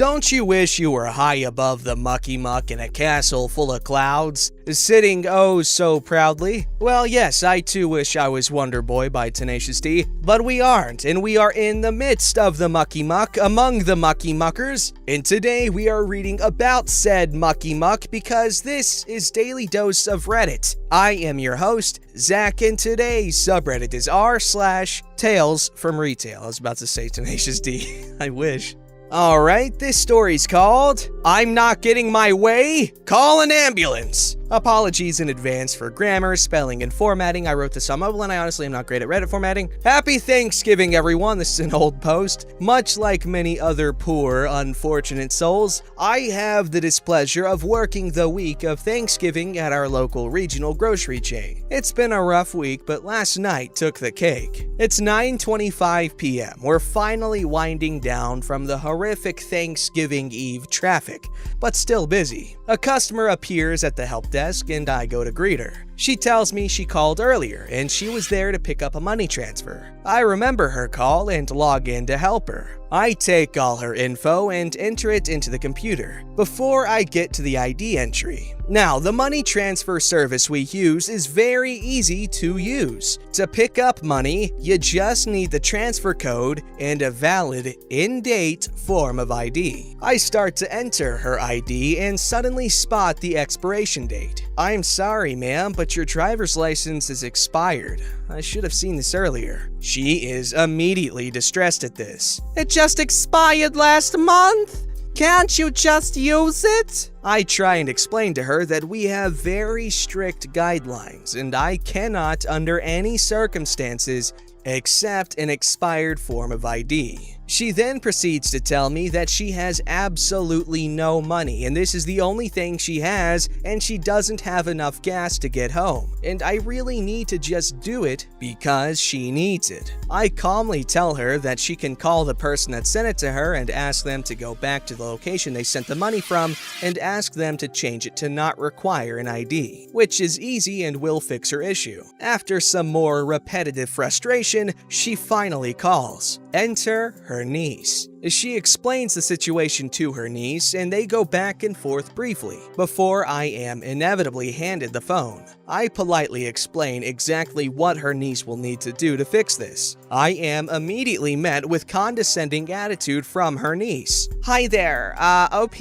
Don't you wish you were high above the mucky muck in a castle full of clouds, sitting oh so proudly? Well, yes, I too wish I was Wonder Boy by Tenacious D, but we aren't, and we are in the midst of the mucky muck, among the mucky muckers. And today we are reading about said mucky muck because this is Daily Dose of Reddit. I am your host, Zach, and today's subreddit is r/TalesFromRetail. I was about to say Tenacious D. I wish. Alright, this story's called I'm Not Getting My Way? Call an Ambulance! Apologies in advance for grammar, spelling, and formatting. I wrote this on mobile and I honestly am not great at Reddit formatting. Happy Thanksgiving, everyone. This is an old post. Much like many other poor, unfortunate souls, I have the displeasure of working the week of Thanksgiving at our local regional grocery chain. It's been a rough week, but last night took the cake. It's 9:25 p.m. We're finally winding down from the horrific Thanksgiving Eve traffic, but still busy. A customer appears at the help desk and I go to greet her. She tells me she called earlier and she was there to pick up a money transfer. I remember her call and log in to help her. I take all her info and enter it into the computer before I get to the ID entry. Now, the money transfer service we use is very easy to use. To pick up money, you just need the transfer code and a valid, in-date form of ID. I start to enter her ID and suddenly spot the expiration date. I'm sorry, ma'am, but your driver's license is expired. I should have seen this earlier. She is immediately distressed at this. It just expired last month. Can't you just use it? I try and explain to her that we have very strict guidelines and I cannot, under any circumstances, accept an expired form of ID. She then proceeds to tell me that she has absolutely no money and this is the only thing she has and she doesn't have enough gas to get home. And I really need to just do it because she needs it. I calmly tell her that she can call the person that sent it to her and ask them to go back to the location they sent the money from and ask them to change it to not require an ID, which is easy and will fix her issue. After some more repetitive frustration, she finally calls. Enter her niece. She explains the situation to her niece and they go back and forth briefly before I am inevitably handed the phone. I politely explain exactly what her niece will need to do to fix this. I am immediately met with condescending attitude from her niece. Hi there, OP?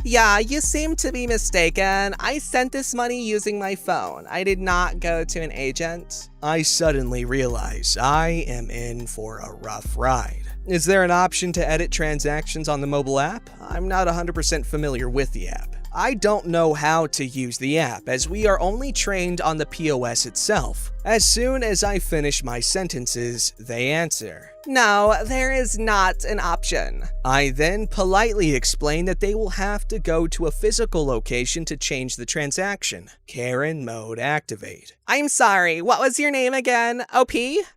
Yeah, you seem to be mistaken. I sent this money using my phone. I did not go to an agent. I suddenly realize I am in for a rough ride. Is there an option to edit transactions on the mobile app? I'm not 100% familiar with the app. I don't know how to use the app as we are only trained on the POS itself. As soon as I finish my sentences, they answer. No, there is not an option. I then politely explain that they will have to go to a physical location to change the transaction. Karen mode activate. I'm sorry, what was your name again? OP?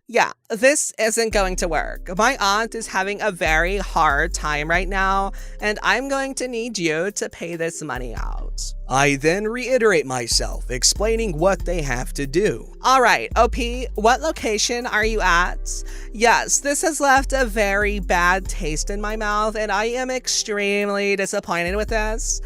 Yeah, this isn't going to work. My aunt is having a very hard time right now, and I'm going to need you to pay this money out. I then reiterate myself, explaining what they have to do. Alright, OP, what location are you at? Yes, this has left a very bad taste in my mouth and I am extremely disappointed with this.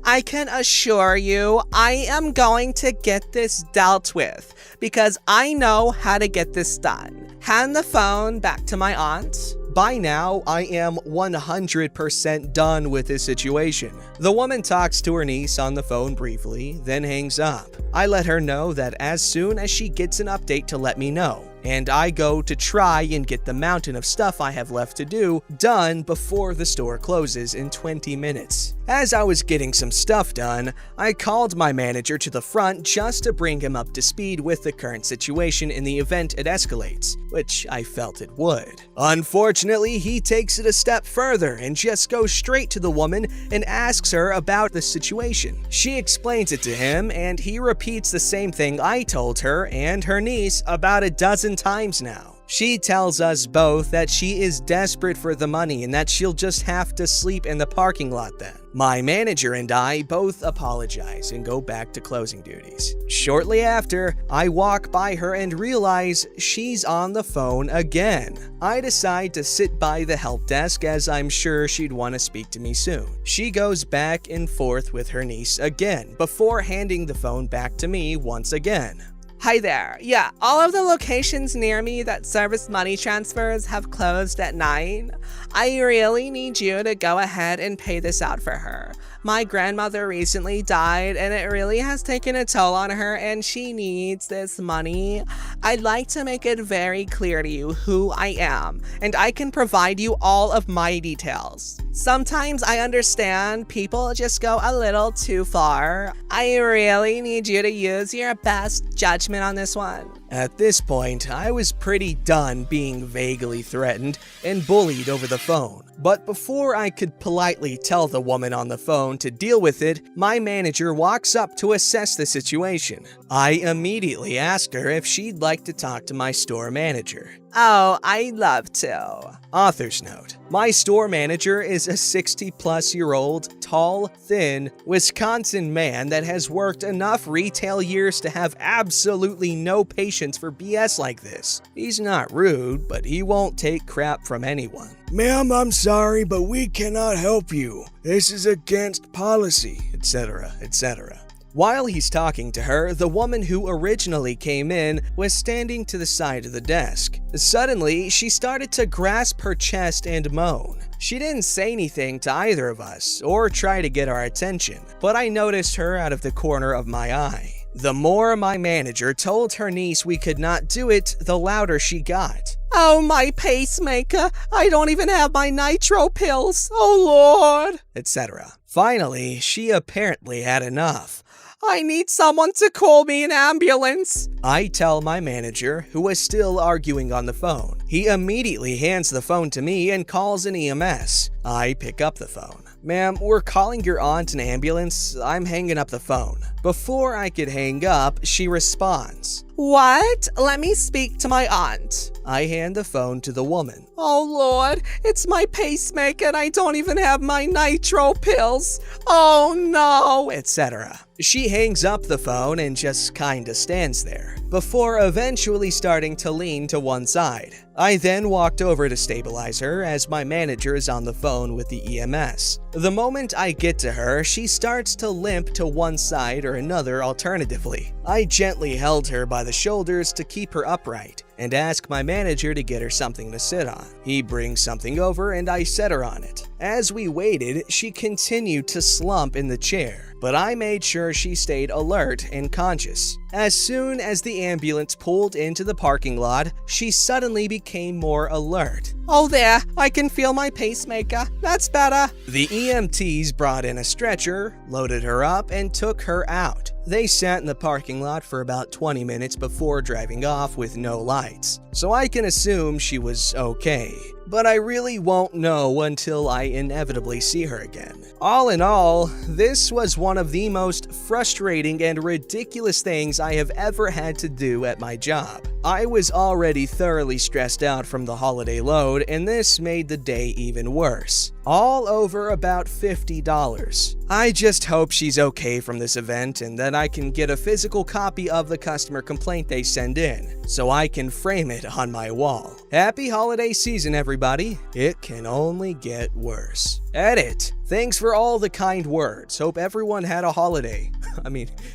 I can assure you I am going to get this dealt with because I know how to get this done. Hand the phone back to my aunt. By now, I am 100% done with this situation. The woman talks to her niece on the phone briefly, then hangs up. I let her know that as soon as she gets an update to let me know, and I go to try and get the mountain of stuff I have left to do done before the store closes in 20 minutes. As I was getting some stuff done, I called my manager to the front just to bring him up to speed with the current situation in the event it escalates, which I felt it would. Unfortunately, he takes it a step further and just goes straight to the woman and asks her about the situation. She explains it to him and he repeats the same thing I told her and her niece about a dozen times now. She tells us both that she is desperate for the money and that she'll just have to sleep in the parking lot then. My manager and I both apologize and go back to closing duties. Shortly after, I walk by her and realize she's on the phone again. I decide to sit by the help desk as I'm sure she'd want to speak to me soon. She goes back and forth with her niece again before handing the phone back to me once again. Hi there. Yeah, all of the locations near me that service money transfers have closed at 9. I really need you to go ahead and pay this out for her. My grandmother recently died and it really has taken a toll on her and she needs this money. I'd like to make it very clear to you who I am and I can provide you all of my details. Sometimes I understand people just go a little too far. I really need you to use your best judgment on this one. At this point, I was pretty done being vaguely threatened and bullied over the phone. But before I could politely tell the woman on the phone to deal with it, my manager walks up to assess the situation. I immediately ask her if she'd like to talk to my store manager. Oh, I'd love to. Author's note. My store manager is a 60-plus-year-old, tall, thin, Wisconsin man that has worked enough retail years to have absolutely no patience for BS like this. He's not rude, but he won't take crap from anyone. Ma'am, I'm sorry, but we cannot help you. This is against policy, etc., etc. While he's talking to her, the woman who originally came in was standing to the side of the desk. Suddenly, she started to grasp her chest and moan. She didn't say anything to either of us or try to get our attention, but I noticed her out of the corner of my eye. The more my manager told her niece we could not do it, the louder she got. Oh, my pacemaker. I don't even have my nitro pills. Oh, Lord. Etc. Finally, she apparently had enough. I need someone to call me an ambulance. I tell my manager, who was still arguing on the phone. He immediately hands the phone to me and calls an EMS. I pick up the phone. Ma'am, we're calling your aunt an ambulance. I'm hanging up the phone. Before I could hang up, she responds. What? Let me speak to my aunt. I hand the phone to the woman. Oh, Lord, it's my pacemaker and I don't even have my nitro pills. Oh, no, etc. She hangs up the phone and just kinda stands there, before eventually starting to lean to one side. I then walked over to stabilize her as my manager is on the phone with the EMS. The moment I get to her, she starts to limp to one side or another alternatively. I gently held her by the shoulders to keep her upright and ask my manager to get her something to sit on. He brings something over and I set her on it. As we waited, she continued to slump in the chair, but I made sure she stayed alert and conscious. As soon as the ambulance pulled into the parking lot, she suddenly became more alert. Oh there, I can feel my pacemaker. That's better. The EMTs brought in a stretcher, loaded her up, and took her out. They sat in the parking lot for about 20 minutes before driving off with no lights, so I can assume she was okay. But I really won't know until I inevitably see her again. All in all, this was one of the most frustrating and ridiculous things I have ever had to do at my job. I was already thoroughly stressed out from the holiday load, and this made the day even worse. All over about $50. I just hope she's okay from this event and that I can get a physical copy of the customer complaint they send in, so I can frame it on my wall. Happy holiday season, everybody. It can only get worse. Edit. Thanks for all the kind words. Hope everyone had a holiday.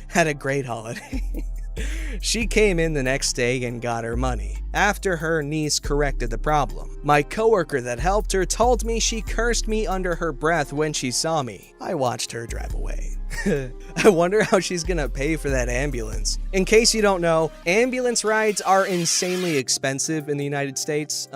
had a great holiday. She came in the next day and got her money, after her niece corrected the problem. My coworker that helped her told me she cursed me under her breath when she saw me. I watched her drive away. I wonder how she's gonna pay for that ambulance. In case you don't know, ambulance rides are insanely expensive in the United States.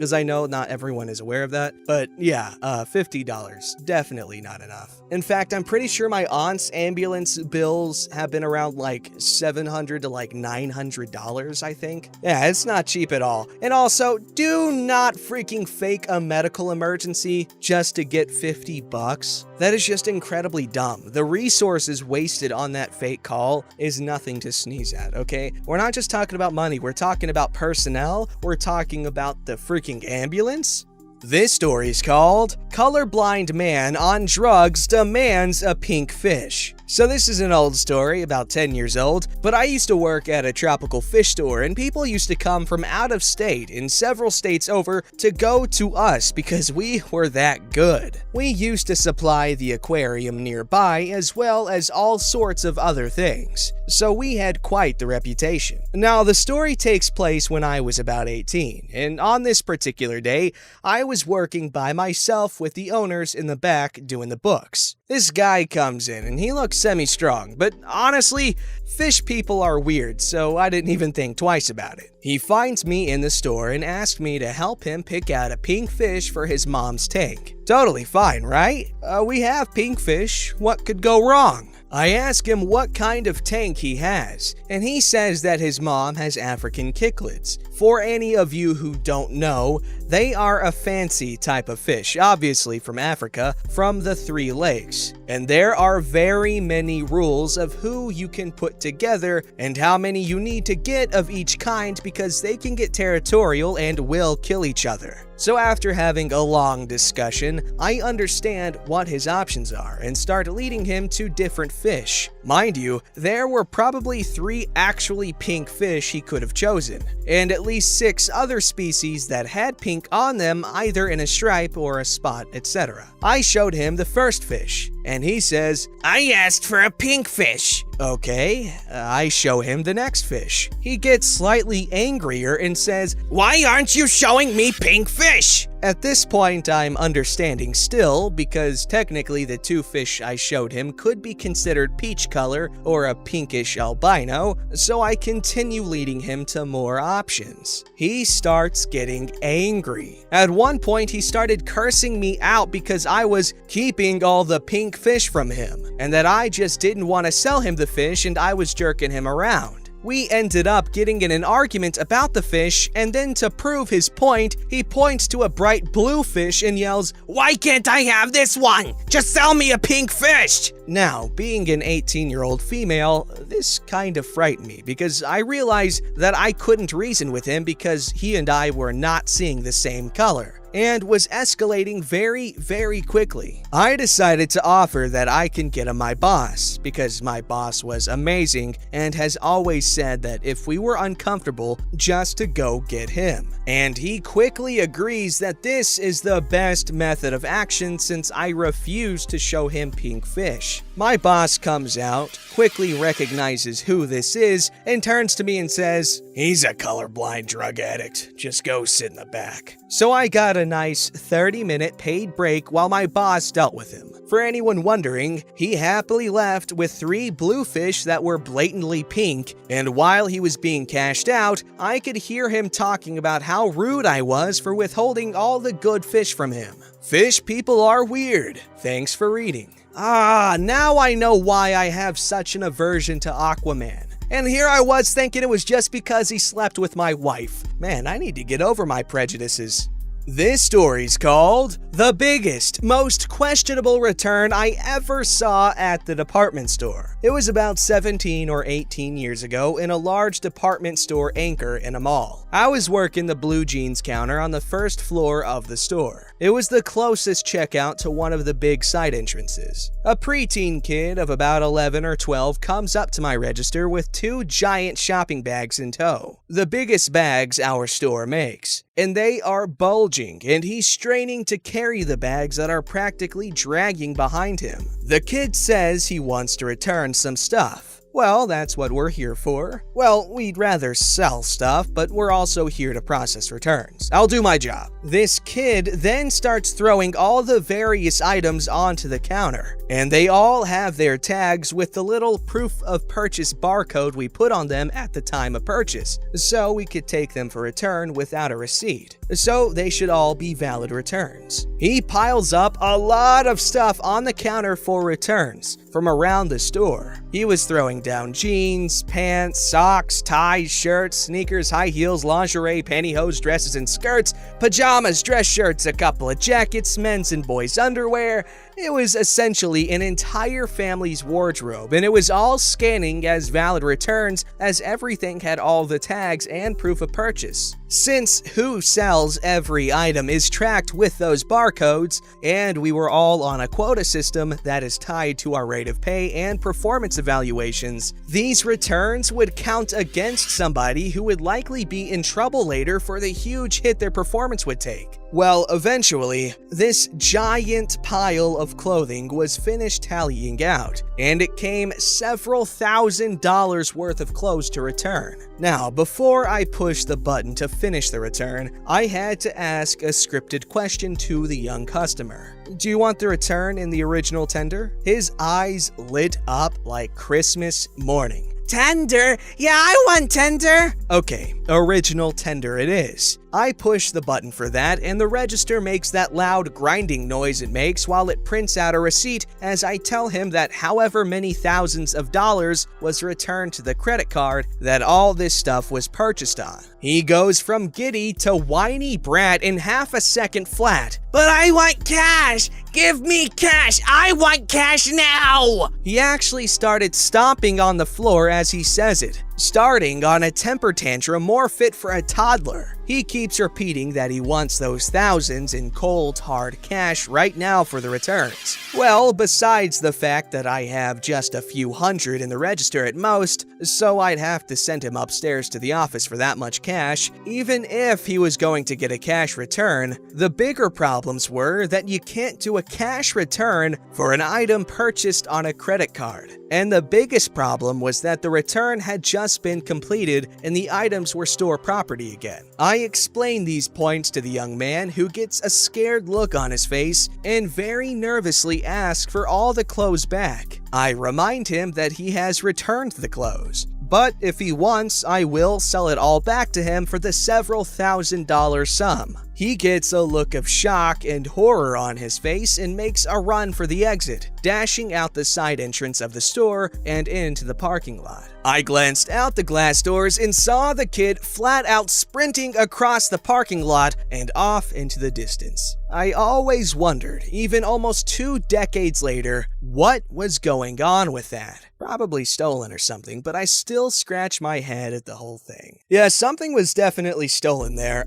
because I know not everyone is aware of that. But yeah, $50, definitely not enough. In fact, I'm pretty sure my aunt's ambulance bills have been around like $700 to like $900, I think. Yeah, it's not cheap at all. And also, do not freaking fake a medical emergency just to get $50. That is just incredibly dumb. The resources wasted on that fake call is nothing to sneeze at, okay? We're not just talking about money, we're talking about personnel, we're talking about the freaking ambulance. This story's called Colorblind Man on Drugs Demands a Pink Fish. So this is an old story, about 10 years old, but I used to work at a tropical fish store and people used to come from out of state in several states over to go to us because we were that good. We used to supply the aquarium nearby as well as all sorts of other things, so we had quite the reputation. Now the story takes place when I was about 18, and on this particular day, I was working by myself with the owners in the back doing the books. This guy comes in and he looks semi-strong, but honestly, fish people are weird, so I didn't even think twice about it. He finds me in the store and asked me to help him pick out a pink fish for his mom's tank. Totally fine, right? We have pink fish, what could go wrong? I ask him what kind of tank he has, and he says that his mom has African cichlids. For any of you who don't know, they are a fancy type of fish, obviously from Africa, from the 3 lakes. And there are very many rules of who you can put together and how many you need to get of each kind because they can get territorial and will kill each other. So after having a long discussion, I understand what his options are and start leading him to different fish. Mind you, there were probably 3 actually pink fish he could have chosen, and at least 6 other species that had pink on them either in a stripe or a spot, etc. I showed him the first fish, and he says, "I asked for a pink fish." Okay, I show him the next fish. He gets slightly angrier and says, "Why aren't you showing me pink fish?" At this point, I'm understanding still, because technically the 2 fish I showed him could be considered peach color or a pinkish albino, so I continue leading him to more options. He starts getting angry. At one point, he started cursing me out because I was keeping all the pink fish from him, and that I just didn't want to sell him the fish and I was jerking him around. We ended up getting in an argument about the fish, and then to prove his point, he points to a bright blue fish and yells, "Why can't I have this one? Just sell me a pink fish!" Now, being an 18-year-old female, this kind of frightened me because I realized that I couldn't reason with him because he and I were not seeing the same color, and was escalating very, very quickly. I decided to offer that I can get him my boss, because my boss was amazing and has always said that if we were uncomfortable, just to go get him. And he quickly agrees that this is the best method of action since I refuse to show him pink fish. My boss comes out, quickly recognizes who this is, and turns to me and says, "He's a colorblind drug addict. Just go sit in the back." So I got a nice 30-minute paid break while my boss dealt with him. For anyone wondering, he happily left with 3 blue fish that were blatantly pink, and while he was being cashed out, I could hear him talking about how rude I was for withholding all the good fish from him. Fish people are weird. Thanks for reading. Now I know why I have such an aversion to Aquaman. And here I was thinking it was just because he slept with my wife. Man, I need to get over my prejudices. This story's called The Biggest, Most Questionable Return I Ever Saw at the Department Store. It was about 17 or 18 years ago in a large department store anchor in a mall. I was working the blue jeans counter on the first floor of the store. It was the closest checkout to one of the big side entrances. A preteen kid of about 11 or 12 comes up to my register with 2 giant shopping bags in tow. The biggest bags our store makes. And they are bulging, and he's straining to carry the bags that are practically dragging behind him. The kid says he wants to return some stuff. Well, that's what we're here for. Well, we'd rather sell stuff, but we're also here to process returns. I'll do my job. This kid then starts throwing all the various items onto the counter, and they all have their tags with the little proof of purchase barcode we put on them at the time of purchase, so we could take them for return without a receipt. so they should all be valid returns. He piles up a lot of stuff on the counter for returns from around the store. He was throwing down jeans, pants, socks, ties, shirts, sneakers, high heels, lingerie, pantyhose, dresses and skirts, pajamas, dress shirts, a couple of jackets, men's and boys' underwear. It was essentially an entire family's wardrobe, and it was all scanning as valid returns as everything had all the tags and proof of purchase. Since who sells every item is tracked with those barcodes, and we were all on a quota system that is tied to our rate of pay and performance evaluations, these returns would count against somebody who would likely be in trouble later for the huge hit their performance would take. Well, eventually, this giant pile of clothing was finished tallying out, and it came several $1,000s worth of clothes to return. Now, before I pushed the button to finish the return, I had to ask a scripted question to the young customer. Do you want the return in the original tender? His eyes lit up like Christmas morning. Tender? Yeah, I want tender. Okay, original tender it is. I push the button for that, and the register makes that loud grinding noise it makes while it prints out a receipt as I tell him that however many thousands of dollars was returned to the credit card that all this stuff was purchased on. He goes from giddy to whiny brat in half a second flat. But I want cash! Give me cash! I want cash now! He actually started stomping on the floor as he says it, starting on a temper tantrum more fit for a toddler. He keeps repeating that he wants those thousands in cold, hard cash right now for the returns. Well, besides the fact that I have just a few hundred in the register at most, so I'd have to send him upstairs to the office for that much cash, even if he was going to get a cash return, the bigger problems were that you can't do a cash return for an item purchased on a credit card. And the biggest problem was that the return had just been completed and the items were store property again. I explain these points to the young man, who gets a scared look on his face and very nervously asks for all the clothes back. I remind him that he has returned the clothes, but if he wants, I will sell it all back to him for the several $1,000 sum. He gets a look of shock and horror on his face and makes a run for the exit, dashing out the side entrance of the store and into the parking lot. I glanced out the glass doors and saw the kid flat out sprinting across the parking lot and off into the distance. I always wondered, even almost 2 decades later, what was going on with that. Probably stolen or something, but I still scratch my head at the whole thing. Yeah, something was definitely stolen there.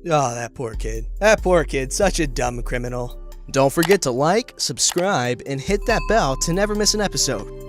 Oh, that poor kid. That poor kid, such a dumb criminal. Don't forget to like, subscribe, and hit that bell to never miss an episode.